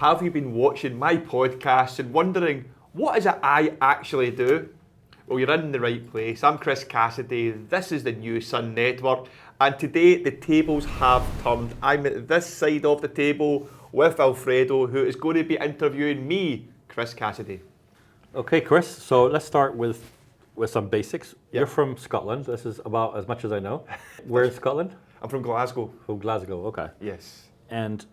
have you been watching my podcast and wondering, what is it I actually do? Well, you're in the right place. I'm Chris Cassidy. This is the NuSun Network. And today, the tables have turned. I'm at this side of the table with Alfredo, who is going to be interviewing me, Chris Cassidy. Okay, Chris, so let's start with some basics. Yep. You're from Scotland. This is about as much as I know. Where in Scotland? I'm from Glasgow. From Glasgow, okay. Yes. And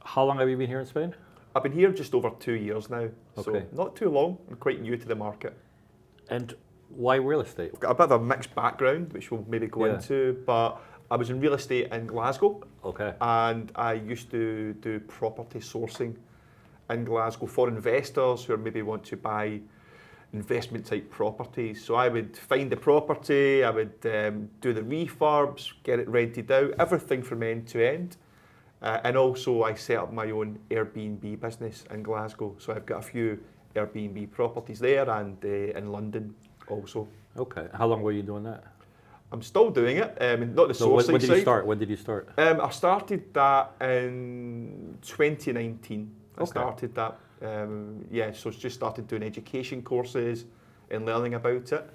how long have you been here in Spain? I've been here just over 2 years now, so Okay. not too long. I'm quite new to the market. And why real estate? I've got a bit of a mixed background, which we'll maybe go into, but I was in real estate in Glasgow, Okay. and I used to do property sourcing in Glasgow for investors who maybe want to buy investment type properties. So I would find the property, I would do the refurbs, get it rented out, everything from end to end. And also I set up my own Airbnb business in Glasgow. So I've got a few Airbnb properties there and in London also. Okay. How long were you doing that? I'm still doing it, not the So sourcing when did side. you start? When did you start? I started that in 2019. I Okay. started that, so just started doing education courses and learning about it.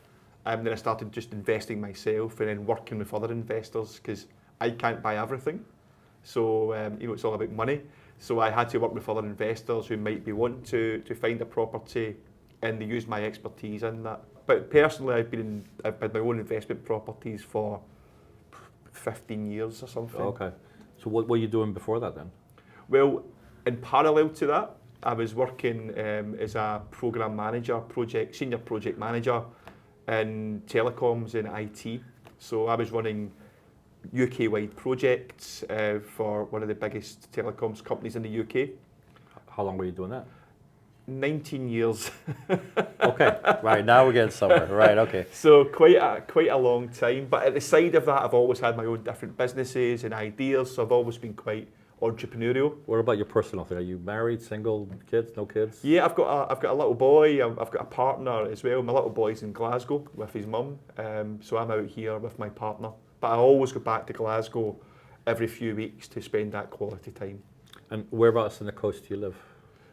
Then I started just investing myself and then working with other investors because I can't buy everything. So, it's all about money. So I had to work with other investors who might be wanting to find a property and they use my expertise in that. But personally, I've had my own investment properties for 15 years or something. Okay. So what were you doing before that then? Well, in parallel to that, I was working as a program manager, senior project manager in telecoms and IT. So I was running UK-wide projects for one of the biggest telecoms companies in the UK. How long were you doing that? 19 years. Okay. Right, now we're getting somewhere. Right, okay. So quite a long time. But at the side of that, I've always had my own different businesses and ideas. So I've always been quite entrepreneurial. What about your personal thing? Are you married, single, kids, no kids? Yeah, I've got a little boy. I've got a partner as well. My little boy's in Glasgow with his mum. So I'm out here with my partner. But I always go back to Glasgow every few weeks to spend that quality time. And whereabouts on the coast do you live?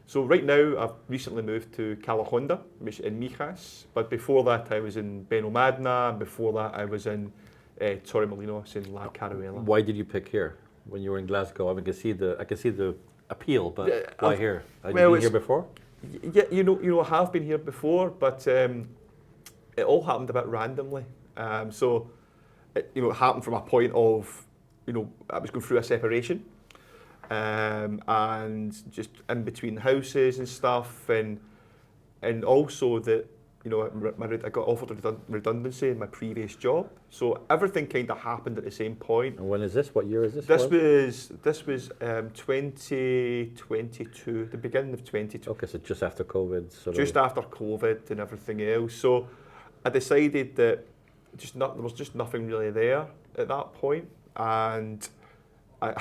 So right now, I've recently moved to Calahonda, which is in Mijas. But before that, I was in Benalmadena, and before that, I was in Torremolinos in La Caruela. Why did you pick here when you were in Glasgow? I mean, I can see the appeal, but why here? Had you been here before? Yeah, I have been here before, but it all happened a bit randomly. It happened from a point of, I was going through a separation, and just in between houses and stuff, and also that, I got offered redundancy in my previous job. So everything kind of happened at the same point. And when is this? What year is this? This was 2022, the beginning of 2022. Okay, so just after COVID. Just after COVID and everything else. So I decided that there was just nothing really there at that point, and I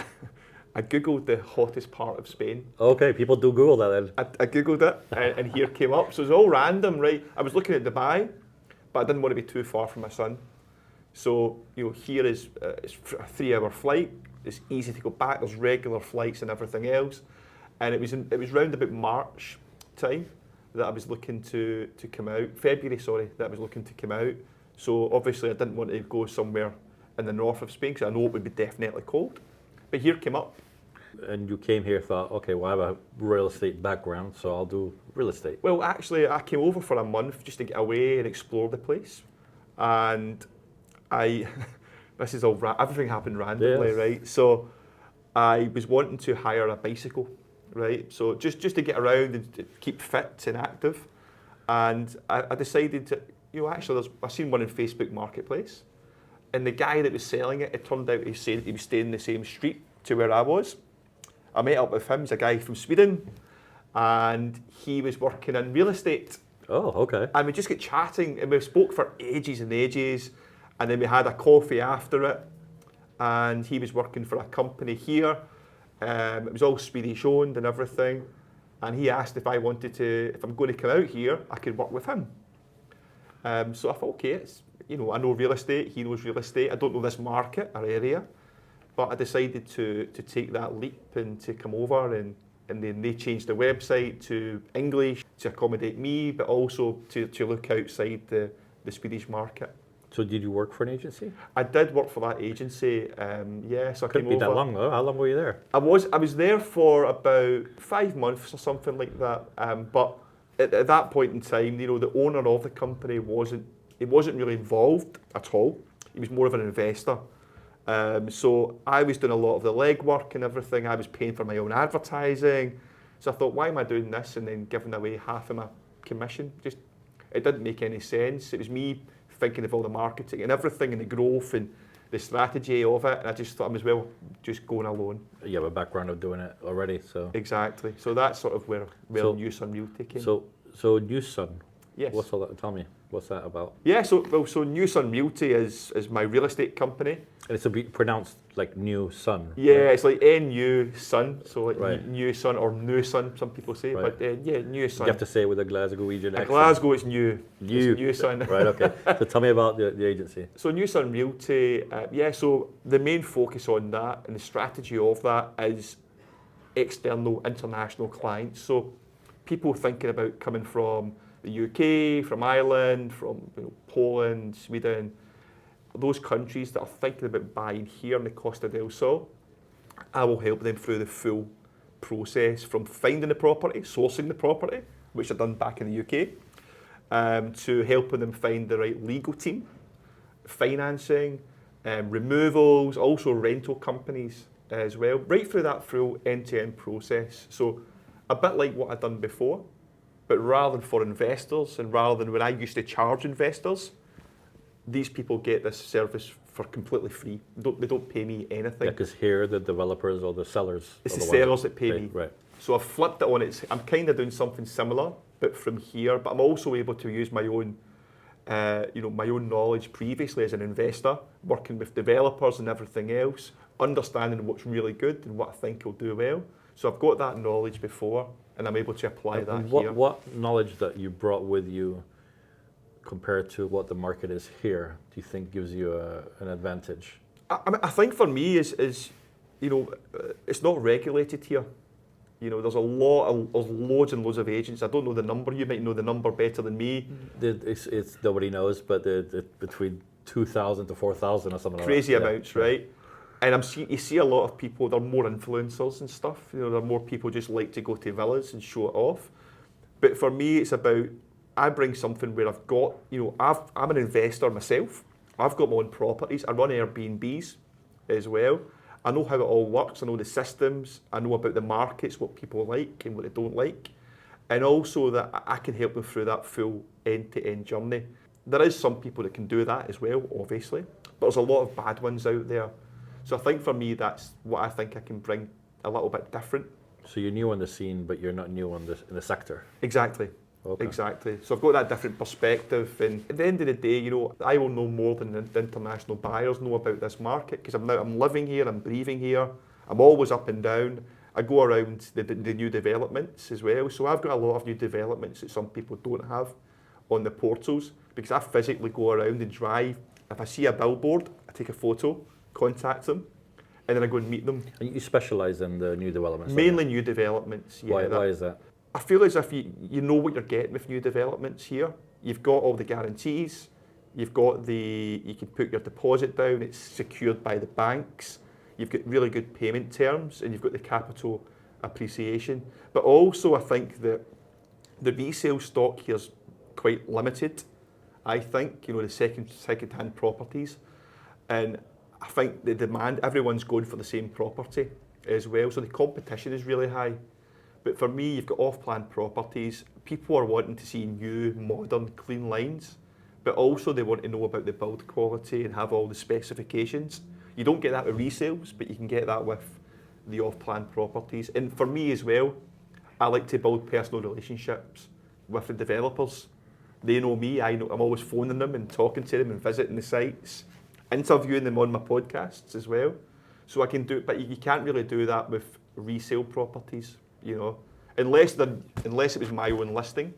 googled the hottest part of Spain. Okay, people do Google that then. I googled it, and here came up. So it was all random, right? I was looking at Dubai, but I didn't want to be too far from my son. So here is it's a 3-hour flight. It's easy to go back. There's regular flights and everything else, and it was round about March time that I was looking to come out. February, sorry, that I was looking to come out. So obviously I didn't want to go somewhere in the north of Spain because I know it would be definitely cold. But here came up. And you came here, thought, okay, well, I have a real estate background, so I'll do real estate. Well, actually, I came over for a month just to get away and explore the place. And everything happened randomly, Yes. right? So I was wanting to hire a bicycle, right? So just to get around and to keep fit and active. And I decided to, actually, I seen one in Facebook Marketplace. And the guy that was selling it, it turned out he was staying in the same street to where I was. I met up with him, he's a guy from Sweden, and he was working in real estate. Oh, okay. And we just got chatting, and we spoke for ages and ages, and then we had a coffee after it, and he was working for a company here. It was all Swedish owned and everything, and he asked if if I'm going to come out here, I could work with him. So I thought, okay, I know real estate, he knows real estate, I don't know this market or area, but I decided to take that leap and to come over and and then they changed the website to English to accommodate me, but also to look outside the Swedish market. So did you work for an agency? I did work for that agency, so I Couldn't came be over. that long though. How long were you there? I was there for about 5 months or something like that. But at that point in time, the owner of the company wasn't really involved at all. He was more of an investor. So I was doing a lot of the legwork and everything. I was paying for my own advertising. So I thought, why am I doing this and then giving away half of my commission? It didn't make any sense. It was me thinking of all the marketing and everything and the growth and the strategy of it. And I just thought I might as well just going alone. You have a background of doing it already, so. Exactly. So that's sort of where NuSun Realty came. So NuSun. Yes. What's all that? Tell me, what's that about? Yeah, so NuSun Realty is my real estate company. And it's pronounced like New Sun. Yeah, right? it's like N-U-Sun, so like Right. NuSun or NuSun, some people say, Right. but yeah, NuSun. You have to say it with a Glaswegian accent. In Glasgow, it's new. New. It's NuSun. Right, okay. So tell me about the agency. So NuSun Realty, so the main focus on that and the strategy of that is external international clients. So people thinking about coming from the UK, from Ireland, from Poland, Sweden, those countries that are thinking about buying here in the Costa del Sol, I will help them through the full process from finding the property, sourcing the property, which are done back in the UK, to helping them find the right legal team, financing, removals, also rental companies as well, right through that full end-to-end process. So a bit like what I've done before, but rather than for investors and rather than when I used to charge investors, these people get this service for completely free. They don't pay me anything. Yeah, because here the developers or the sellers. It's are the ones sellers that pay me. Right. So I've flipped it on it. I'm kind of doing something similar, but from here. But I'm also able to use my own, my own knowledge previously as an investor, working with developers and everything else, understanding what's really good and what I think will do well. So I've got that knowledge before, and I'm able to apply that here. What knowledge that you brought with you compared to what the market is here, do you think gives you an advantage? I think for me is it's not regulated here. There's loads and loads of agents. I don't know the number. You might know the number better than me. It's nobody knows, but between 2,000 to 4,000 or something. Crazy like that. amounts, right? And you see a lot of people. They're more influencers and stuff. There are more people just like to go to villas and show it off. But for me, it's about I bring something where I've got, I'm an investor myself. I've got my own properties. I run Airbnbs as well. I know how it all works. I know the systems. I know about the markets, what people like and what they don't like. And also that I can help them through that full end-to-end journey. There is some people that can do that as well, obviously. But there's a lot of bad ones out there. So I think for me, that's what I think I can bring a little bit different. So you're new on the scene, but you're not new in the sector. Exactly. Okay. Exactly. So I've got that different perspective, and at the end of the day, I will know more than the international buyers know about this market because I'm living here, I'm breathing here, I'm always up and down. I go around the new developments as well, so I've got a lot of new developments that some people don't have on the portals because I physically go around and drive. If I see a billboard, I take a photo, contact them, and then I go and meet them. And you specialise in the new developments? Mainly new developments. Yeah. Why is that? I feel as if you know what you're getting with new developments here. You've got all the guarantees. You can put your deposit down. It's secured by the banks. You've got really good payment terms, and you've got the capital appreciation. But also, I think that the resale stock here is quite limited. I think the second-hand properties, and I think the demand. Everyone's going for the same property as well, so the competition is really high. But for me, you've got off-plan properties. People are wanting to see new, modern, clean lines, but also they want to know about the build quality and have all the specifications. You don't get that with resales, but you can get that with the off-plan properties. And for me as well, I like to build personal relationships with the developers. They know me. I'm always phoning them and talking to them and visiting the sites, interviewing them on my podcasts as well. So I can do it, but you can't really do that with resale properties. Unless it was my own listing,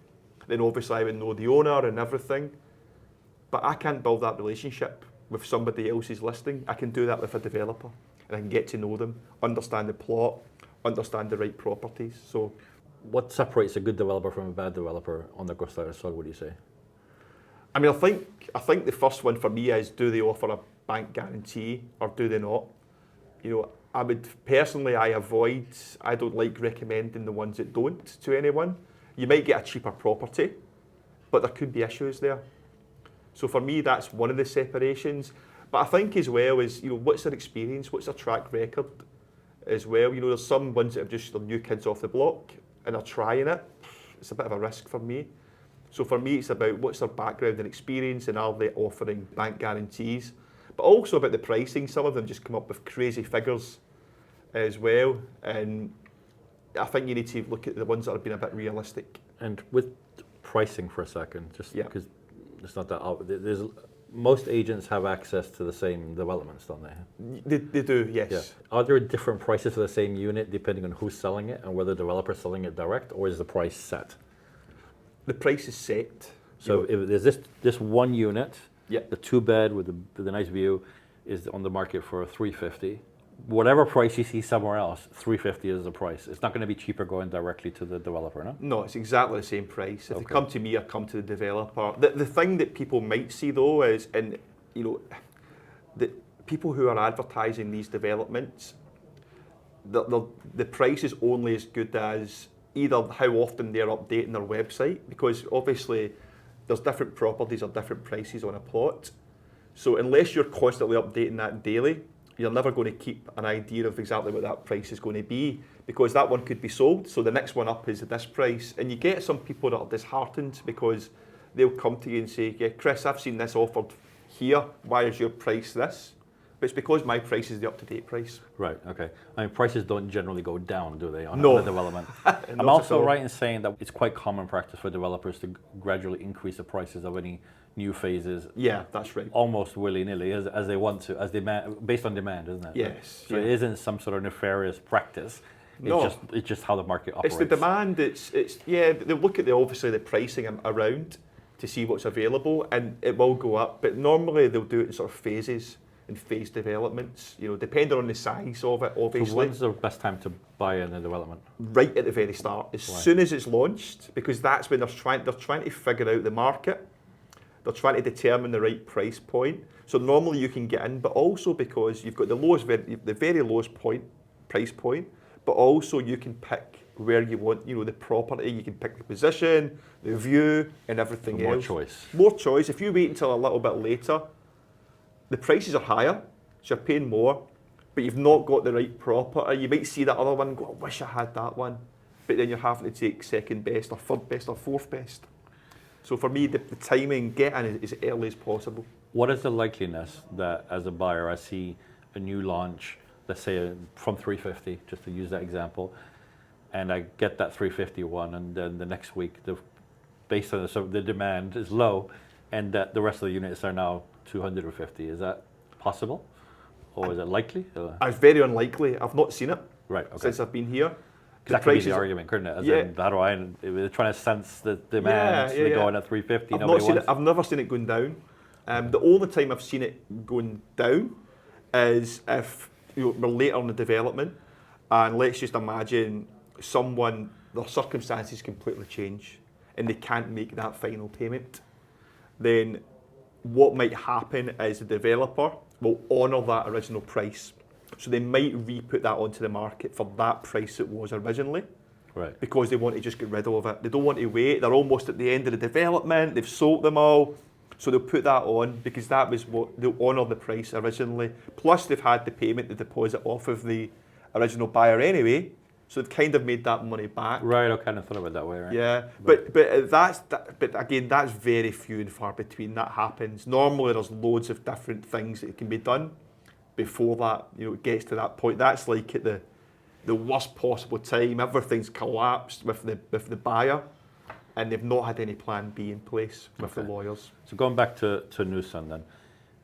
then obviously I would know the owner and everything. But I can't build that relationship with somebody else's listing. I can do that with a developer, and I can get to know them, understand the plot, understand the right properties. So What separates a good developer from a bad developer on the Costa del Sol, would you say? I mean, I think the first one for me is, do they offer a bank guarantee or do they not? You know, I don't like recommending the ones that don't to anyone. You might get a cheaper property, but there could be issues there. So for me, that's one of the separations. But I think as well is, you know, what's their experience, what's their track record as well. You know, there's some ones that have just the new kids off the block and are trying it. It's a bit of a risk for me. So for me, it's about what's their background and experience and are they offering bank guarantees. But also about the pricing. Some of them just come up with crazy figures as well. And I think you need to look at the ones that have been a bit realistic. And with pricing for a second, just Yeah. because it's not that there's most agents have access to the same developments, don't they? They do, yes. Yeah. Are there different prices for the same unit depending on who's selling it and whether the developer's selling it direct, or is the price set? The price is set. So if there's this one unit, Yeah. the 2-bed with the nice view is on the market for $350. Whatever price you see somewhere else, $350 is the price. It's not going to be cheaper going directly to the developer, no? No, it's exactly the same price. If Okay. they come to me or come to the developer. The thing that people might see though is, and you know, the people who are advertising these developments, the price is only as good as either how often they're updating their website, because obviously there's different properties or different prices on a plot. So unless you're constantly updating that daily, you're never going to keep an idea of exactly what that price is going to be, because that one could be sold, so the next one up is at this price. And you get some people that are disheartened because they'll come to you and say, yeah, Chris, I've seen this offered here, why is your price this? But it's because my price is the up-to-date price. Right, okay. I mean, prices don't generally go down, do they, on No. a development? Not I'm at also all. right in saying that it's quite common practice for developers to gradually increase the prices of any new phases Yeah, that's right. almost willy-nilly as they want to, based on demand, isn't it? Yes. So yeah. it isn't some sort of nefarious practice. No. It's just how the market operates. It's the demand. It's yeah. They look at obviously the pricing around to see what's available, and it will go up. But normally they'll do it in sort of phases and phase developments. You know, depending on the size of it, obviously. So when's the best time to buy in a development? Right at the very start, as Why? soon as it's launched, because that's when they're trying to figure out the market. They're trying to determine the right price point. So normally you can get in, but also because you've got the very lowest price point, but also you can pick where you want, you know, the property. You can pick the position, the view, and everything More else. choice. More choice. If you wait until a little bit later, the prices are higher, so you're paying more, but you've not got the right property. You might see that other one and go, I wish I had that one. But then you're having to take second best or third best or fourth best. So for me, the timing, get in as early as possible. What is the likeliness that as a buyer I see a new launch, let's say from 350, just to use that example, and I get that 350 one, and then the next week, based on the demand is low, and that the rest of the units are now 250. Is that possible, or is it likely? It's very unlikely. I've not seen it Right. Okay. since I've been here. That could be the argument, couldn't it? As Yeah. in, how do I? They're trying to sense the demand. Yeah, They yeah. go in at 350. I've Nobody not seen wants. it. I've never seen it going down. The only time I've seen it going down is if we're later in the development, and let's just imagine their circumstances completely change, and they can't make that final payment. Then what might happen is the developer will honour that original price. So they might re-put that onto the market for that price it was originally. Right. Because they want to just get rid of it. They don't want to wait. They're almost at the end of the development. They've sold them all. So they'll put that on because that was what they'll honour the price originally. Plus they've had the payment, the deposit off of the original buyer anyway. So they've kind of made that money back. Right. I kind of thought of it that way. Right. Yeah, but again, that's very few and far between that happens. Normally there's loads of different things that can be done before that, it gets to that point. That's like at the worst possible time. Everything's collapsed with the buyer, and they've not had any plan B in place with the lawyers. So going back to NuSun then,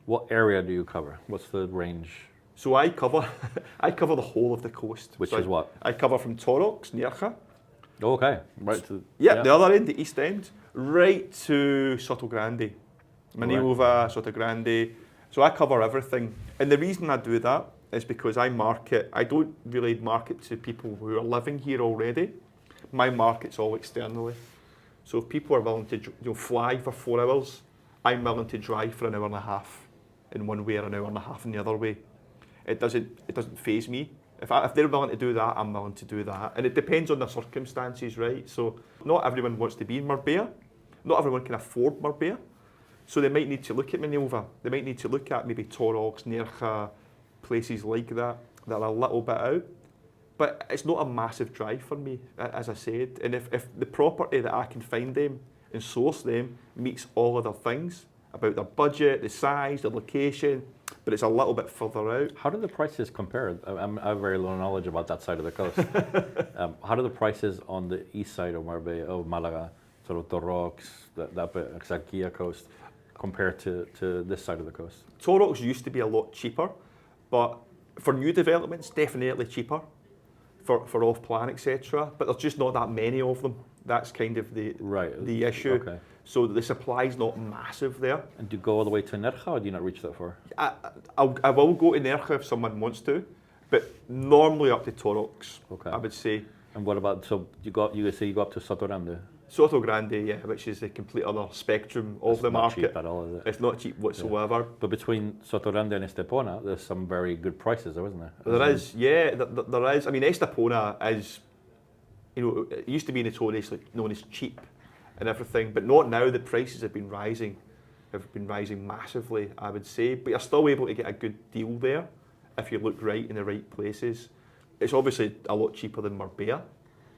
what area do you cover? What's the range? So I cover the whole of the coast. Which So is what? I cover from Torrox, Nerja. Oh, okay, right to The other end, the east end, right to Soto Grande, Manilva, Soto Grande. So I cover everything, and the reason I do that is because I don't really market to people who are living here already. My market's all externally. So if people are willing to fly for 4 hours, I'm willing to drive for an hour and a half in one way or an hour and a half in the other way. It doesn't faze me. If they're willing to do that, I'm willing to do that. And it depends on the circumstances, right? So not everyone wants to be in Marbella. Not everyone can afford Marbella. So they might need to look at Manilva. They might need to look at maybe Torrox, Nerja, places like that are a little bit out. But it's not a massive drive for me, as I said. And if the property that I can find them and source them meets all other things about their budget, the size, the location, but it's a little bit further out. How do the prices compare? I have very low knowledge about that side of the coast. How do the prices on the east side of Marbella, of Malaga, sort of Torrox, that bit, Xarquilla coast, compare to this side of the coast? Torrox used to be a lot cheaper, but for new developments, definitely cheaper. For off-plan, etc. But there's just not that many of them. That's kind of the issue. Okay. So the supply's not massive there. And do you go all the way to Nerja, or do you not reach that far? I will go to Nerja if someone wants to, but normally up to Torrox, Okay. I would say. And what about, so you go up to Sotorande? Soto Grande, yeah, which is the complete other spectrum of the market. It's not cheap at all, is it? It's not cheap whatsoever. Yeah. But between Sotorande and Estepona, there's some very good prices, though, isn't there? There is. I mean, Estepona is, it used to be notoriously known as cheap and everything, but not now. The prices have been rising massively, I would say. But you're still able to get a good deal there if you look right in the right places. It's obviously a lot cheaper than Marbella,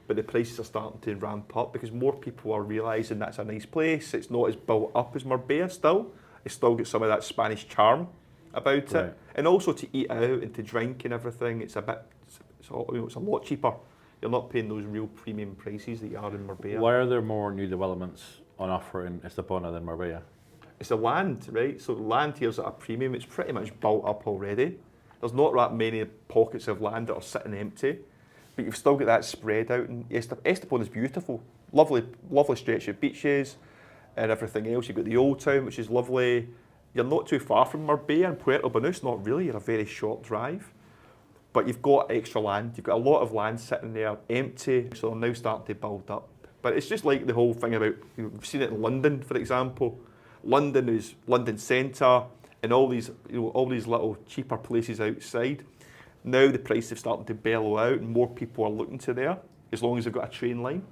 but the prices are starting to ramp up because more people are realising that's a nice place. It's not as built up as Marbella still. It's still got some of that Spanish charm about Right. it. And also to eat out and to drink and everything, it's a lot cheaper. You're not paying those real premium prices that you are in Marbella. Why are there more new developments on offer in Estepona than Marbella? It's the land, right? So land here's at a premium. It's pretty much built up already. There's not that many pockets of land that are sitting empty, but you've still got that spread out. And Estepona is beautiful, lovely stretch of beaches and everything else. You've got the old town, which is lovely. You're not too far from Marbella and Puerto Banús, not really. You're a very short drive, but you've got extra land. You've got a lot of land sitting there empty, so they're now starting to build up. But it's just like the whole thing about, we've seen it in London, for example. London is London Centre and all these little cheaper places outside. Now the prices have started to bellow out and more people are looking to there, as long as they've got a train line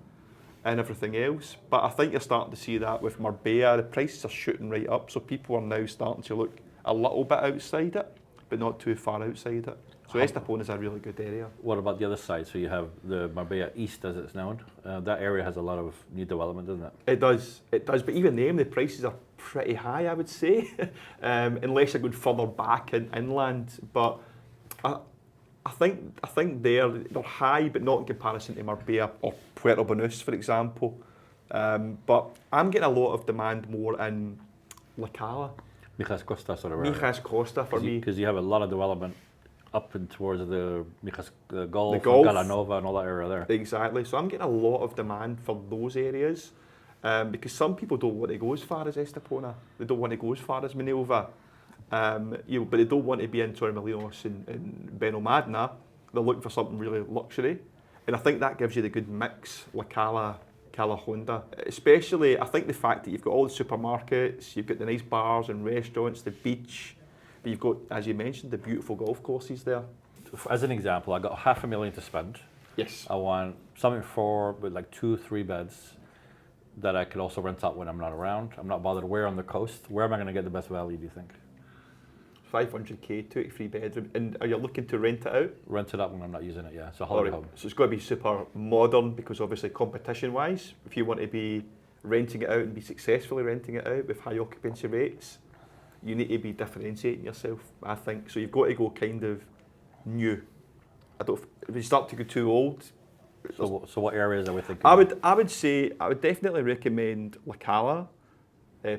and everything else. But I think you're starting to see that with Marbella. The prices are shooting right up, so people are now starting to look a little bit outside it, but not too far outside it. So Estepona is a really good area. What about the other side? So you have the Marbella East, as it's known. That area has a lot of new development, doesn't it? It does. But even them, the prices are pretty high, I would say, unless you're going further back inland. But I think they're high, but not in comparison to Marbella or Puerto Banús, for example. But I'm getting a lot of demand more in La Cala. Mijas Costa sort of area. Mijas Costa for me. Because you have a lot of development up and towards the Mijas Golf, Gulf. and Galanova and all that area there. Exactly. So I'm getting a lot of demand for those areas because some people don't want to go as far as Estepona. They don't want to go as far as Manilva. But they don't want to be in Torremolinos and Benalmádena. They're looking for something really luxury. And I think that gives you the good mix, La Cala, Cala Honda. Especially, I think the fact that you've got all the supermarkets, you've got the nice bars and restaurants, the beach, but you've got, as you mentioned, the beautiful golf courses there. As an example, I got $500,000 to spend. Yes. I want something with like 2-3 beds that I could also rent out when I'm not around. I'm not bothered where on the coast. Where am I going to get the best value, do you think? 500k, 2-3 bedroom. And are you looking to rent it out? Rent it out when I'm not using it, yeah. So holiday home. So it's got to be super modern because obviously competition-wise, if you want to be renting it out and be successfully renting it out with high occupancy rates, you need to be differentiating yourself, I think. So you've got to go kind of new. If you start to go too old. So what areas are we thinking? I would definitely recommend La Cala.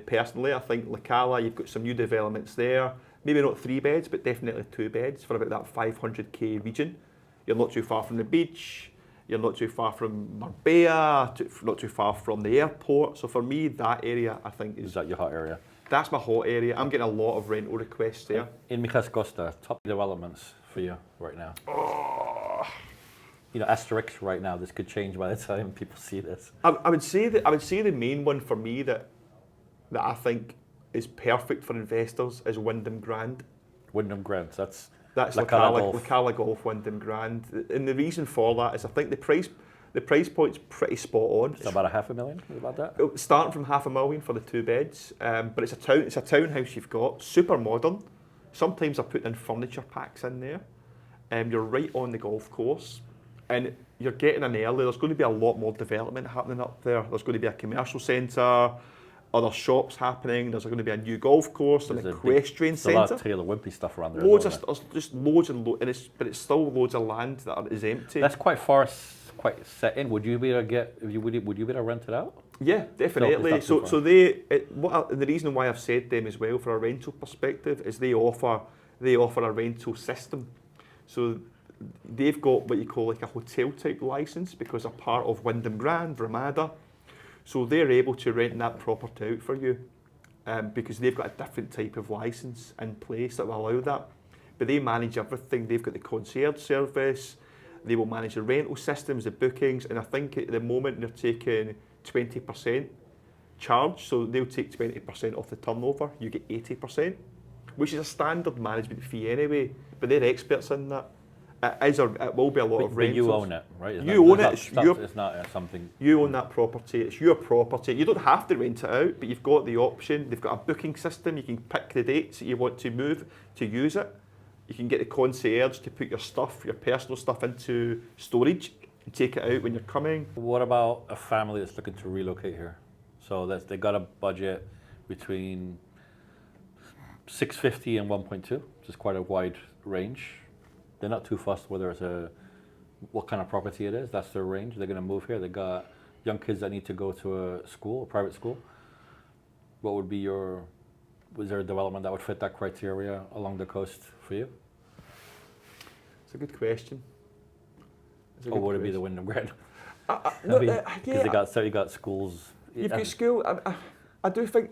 Personally, I think La Cala, you've got some new developments there. Maybe not 3 beds, but definitely 2 beds for about that 500k region. You're not too far from the beach. You're not too far from Marbella. Not too far from the airport. So for me, that area I think Is that your hot area? That's my hot area. I'm getting a lot of rental requests there. In Mijas Costa, top developments for you right now? Oh, You know, asterisk right now. This could change by the time people see this. I would say the main one for me that I think is perfect for investors is Wyndham Grand. Wyndham Grand. That's That's La Cala Golf. La Cala Golf Wyndham Grand, and the reason for that is I think the price point's pretty spot on. It's about $500,000. Is about that? Starting from $500,000 for the 2 beds, but it's a townhouse you've got, super modern. Sometimes they're putting in furniture packs in there. You're right on the golf course, and you're getting in early. There's going to be a lot more development happening up there. There's going to be a commercial centre, other shops happening. There's going to be a new golf course, an equestrian centre. There's a lot of Taylor Wimpey stuff around there. Loads of just loads and loads, but it's still loads of land that is empty. That's quite far, quite set in. Would you be able to get? Would you be able to rent it out? Yeah, definitely. No, so the reason why I've said them as well for a rental perspective is they offer a rental system. So they've got what you call like a hotel type license because they're part of Wyndham Grand, Ramada. So they're able to rent that property out for you because they've got a different type of license in place that will allow that. But they manage everything. They've got the concierge service. They will manage the rental systems, the bookings, and I think at the moment they're taking 20% charge. So they'll take 20% off the turnover. You get 80%, which is a standard management fee anyway. But they're experts in that. It will be a lot of rentals. But you own it, right? You own it. It's not something. You own that property. It's your property. You don't have to rent it out, but you've got the option. They've got a booking system. You can pick the dates that you want to move to use it. You can get the concierge to put your stuff, your personal stuff, into storage and take it out when you're coming. What about a family that's looking to relocate here? So they got a budget between $650 and 1.2, which is quite a wide range. They're not too fussed whether it's what kind of property it is. That's their range. They're going to move here. They got young kids that need to go to a private school. What would be was there a development that would fit that criteria along the coast for you? It's a good question. Or would it be the Wyndham Grand? Because you got schools. You've got school. I do think.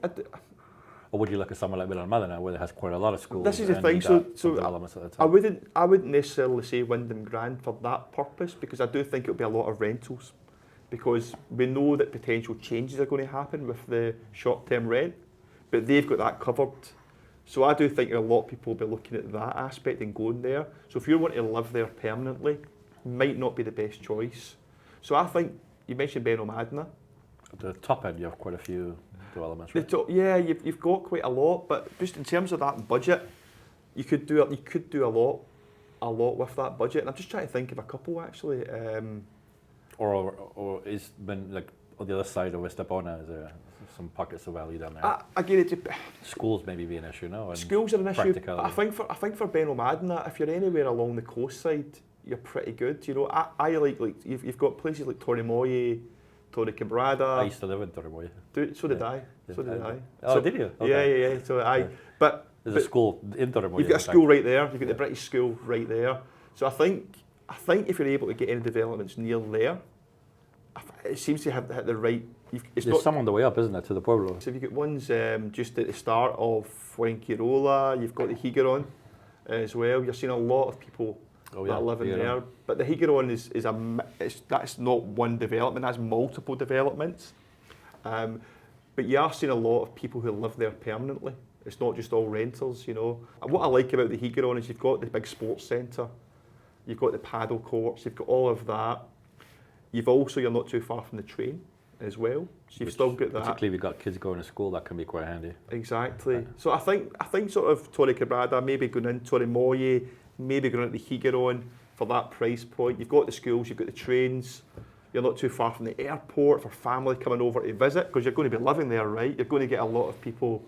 Or would you look at somewhere like Villanmada now, where it has quite a lot of schools? This is the thing. So I wouldn't necessarily say Wyndham Grand for that purpose because I do think it'll be a lot of rentals, because we know that potential changes are going to happen with the short-term rent, but they've got that covered. So I do think a lot of people will be looking at that aspect and going there. So if you want to live there permanently, might not be the best choice. So I think you mentioned Benalmadena. At the top end, you have quite a few developments, right? You've got quite a lot, but just in terms of that budget, you could do a lot with that budget. And I'm just trying to think of a couple actually. Or is been like on the other side of Estepona, is there some pockets of value down there? Again, schools maybe be an issue, no? And schools are an issue. I think for Benalmadena, if you're anywhere along the coast side, you're pretty good. You know, I like you've got places like Torremoye, Torre Quebrada. I used to live in Torremoye. So did I. So did I. Oh, did you? Okay. Yeah. So but there's a school in Torremoye. You've got a school right there. You've got the British school right there. So I think if you're able to get any developments near there, it seems to have hit the right. There's some on the way up, isn't there, to the Pueblo? So you've got ones just at the start of Fuengirola. You've got the Higueron as well. You're seeing a lot of people that live in there. But the Higueron that's not one development. That's multiple developments. But you are seeing a lot of people who live there permanently. It's not just all rentals, you know. And what I like about the Higueron is you've got the big sports centre. You've got the paddle courts. You've got all of that. You're not too far from the train as well, so you've still got that. Particularly if you've got kids going to school, that can be quite handy. Exactly. Yeah. So I think sort of Torre Quebrada, maybe going in Torremoye, maybe going into the Higueron for that price point. You've got the schools, you've got the trains. You're not too far from the airport for family coming over to visit, because you're going to be living there, right? You're going to get a lot of people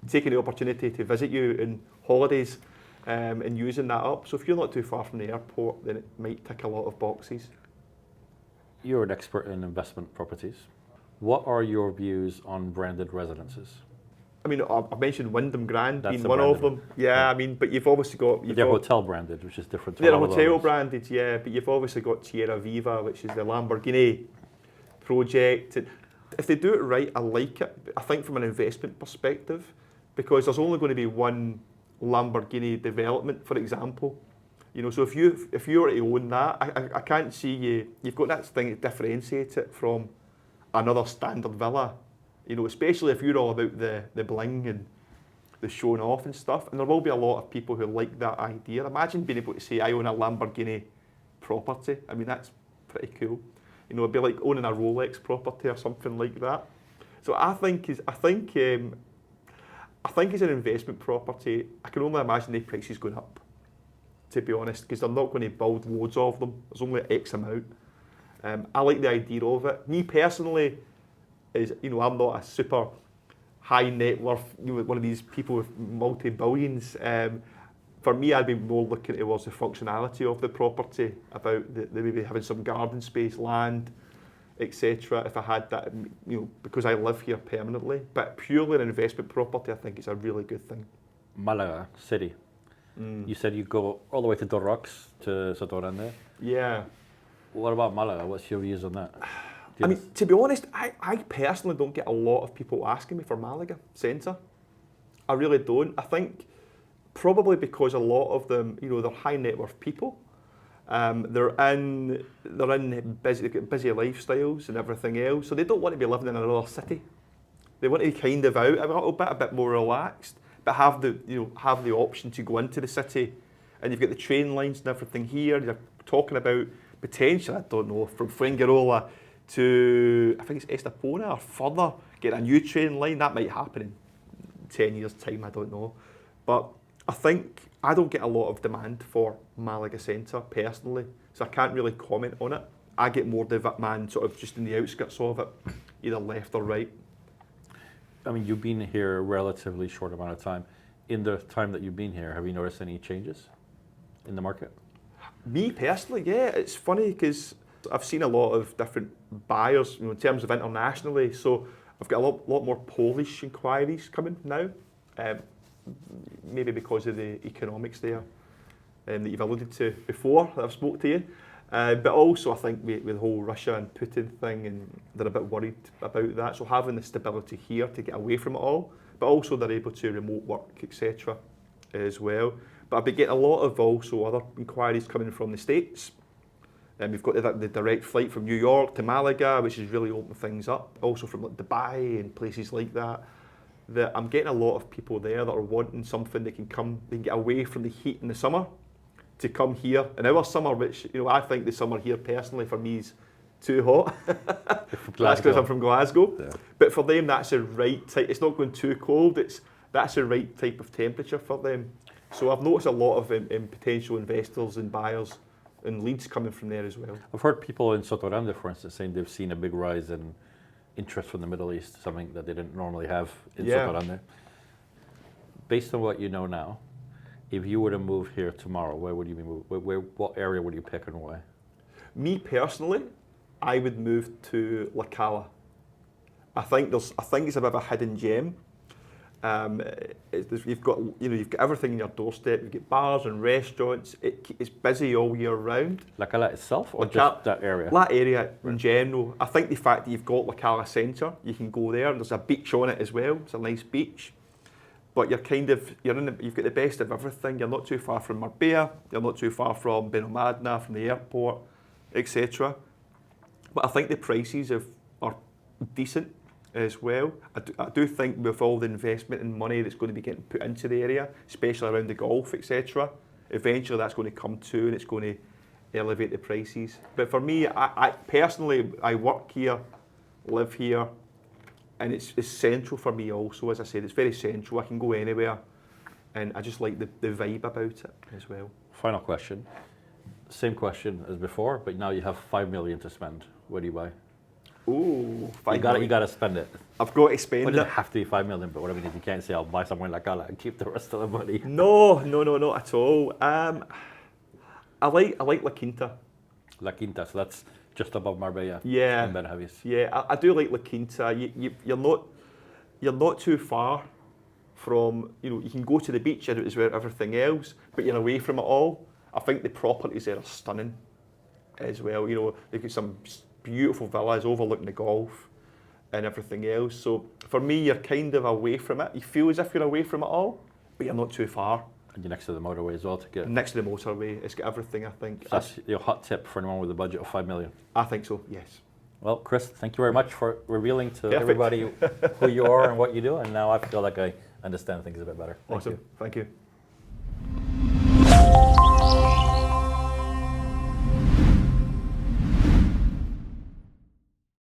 taking the opportunity to visit you in holidays and using that up. So if you're not too far from the airport, then it might tick a lot of boxes. You're an expert in investment properties. What are your views on branded residences? I mean, I mentioned Wyndham Grand being one of them. Yeah, I mean, but you've obviously got... They're hotel branded, which is different to They're hotel branded, yeah, but you've obviously got Tierra Viva, which is the Lamborghini project. And if they do it right, I like it. I think from an investment perspective, because there's only going to be one Lamborghini development, for example. So if you were to own that, I can't see you've got that thing to differentiate it from another standard villa. Especially if you're all about the bling and the showing off and stuff. And there will be a lot of people who like that idea. Imagine being able to say, I own a Lamborghini property. I mean, that's pretty cool. It'd be like owning a Rolex property or something like that. So I think as an investment property, I can only imagine the prices going up, to be honest, because they're not going to build loads of them. There's only X amount. I like the idea of it. Me personally, I'm not a super high net worth, one of these people with multi-billions. For me, I'd be more looking towards the functionality of the property, about the maybe having some garden space, land, etc. If I had that, because I live here permanently. But purely an investment property, I think it's a really good thing. Malaga city. You said you go all the way to Dorrox, to Sotorande. Yeah. What about Malaga? What's your views on that? I mean, to be honest, I personally don't get a lot of people asking me for Malaga Centre. I really don't. I think probably because a lot of them, they're high net worth people. They're in busy lifestyles and everything else, so they don't want to be living in another city. They want to be kind of out a bit more relaxed, but have the option to go into the city. And you've got the train lines and everything here. You're talking about potentially, I don't know, from Fuengirola to, I think it's Estepona or further, get a new train line. That might happen in 10 years' time, I don't know. But I think I don't get a lot of demand for Malaga Centre personally, so I can't really comment on it. I get more demand sort of just in the outskirts of it, either left or right. I mean, you've been here a relatively short amount of time. In the time that you've been here, have you noticed any changes in the market? Me personally, yeah. It's funny because I've seen a lot of different buyers, in terms of internationally. So I've got a lot more Polish inquiries coming now. Maybe because of the economics there that you've alluded to before that I've spoke to you. But also I think with the whole Russia and Putin thing, and they're a bit worried about that. So having the stability here to get away from it all, but also they're able to remote work, etc. as well. But I've been getting a lot of also other inquiries coming from the States. We've got the direct flight from New York to Malaga, which has really opened things up. Also from like Dubai and places like that. That I'm getting a lot of people there that are wanting something they can get away from the heat in the summer to come here in our summer, which I think the summer here personally for me is too hot. That's because I'm from Glasgow. Yeah. But for them, that's the right type. It's not going too cold. That's the right type of temperature for them. So I've noticed a lot of potential investors and buyers and leads coming from there as well. I've heard people in Sotorande, for instance, saying they've seen a big rise in interest from the Middle East, something that they didn't normally have in Sotorande. Based on what you know now, if you were to move here tomorrow, where would you be moving? What area would you pick and why? Me personally, I would move to La Cala. I think it's a bit of a hidden gem. You've got everything in your doorstep. You've got bars and restaurants. It's busy all year round. La Cala itself, or just that area? That area in general. I think the fact that you've got La Cala Centre, you can go there. There's a beach on it as well. It's a nice beach. But you've got the best of everything. You're not too far from Marbella. You're not too far from Benalmádena, from the airport, etc. But I think the prices are decent as well. I do think with all the investment and money that's going to be getting put into the area, especially around the golf, etc., eventually that's going to come to and it's going to elevate the prices. But for me, I personally, I work here, live here, and it's central for me also. As I said, it's very central. I can go anywhere, and I just like the vibe about it as well. Final question. Same question as before, but now you have $5 million to spend. What do you buy? Ooh, you got to spend it. I've got to spend it. It doesn't have to be $5 million, but what I mean is you can't say I'll buy somewhere like Gala and keep the rest of the money. No, not at all. I like La Quinta. La Quinta, so that's just above Marbella. Yeah. And Benavides. Yeah, I do like La Quinta. You're not too far from, you can go to the beach as well, everything else, but you're away from it all. I think the properties there are stunning as well. They've got some beautiful villas overlooking the golf and everything else. So for me, you're kind of away from it. You feel as if you're away from it all, but you're not too far. And you're next to the motorway as well to get. Next to the motorway, it's got everything. I think. So that's your hot tip for anyone with a budget of 5 million. I think so. Yes. Well, Chris, thank you very much for revealing to Perfect. everybody who you are and what you do. And now I feel like I understand things a bit better. Awesome. Thank you.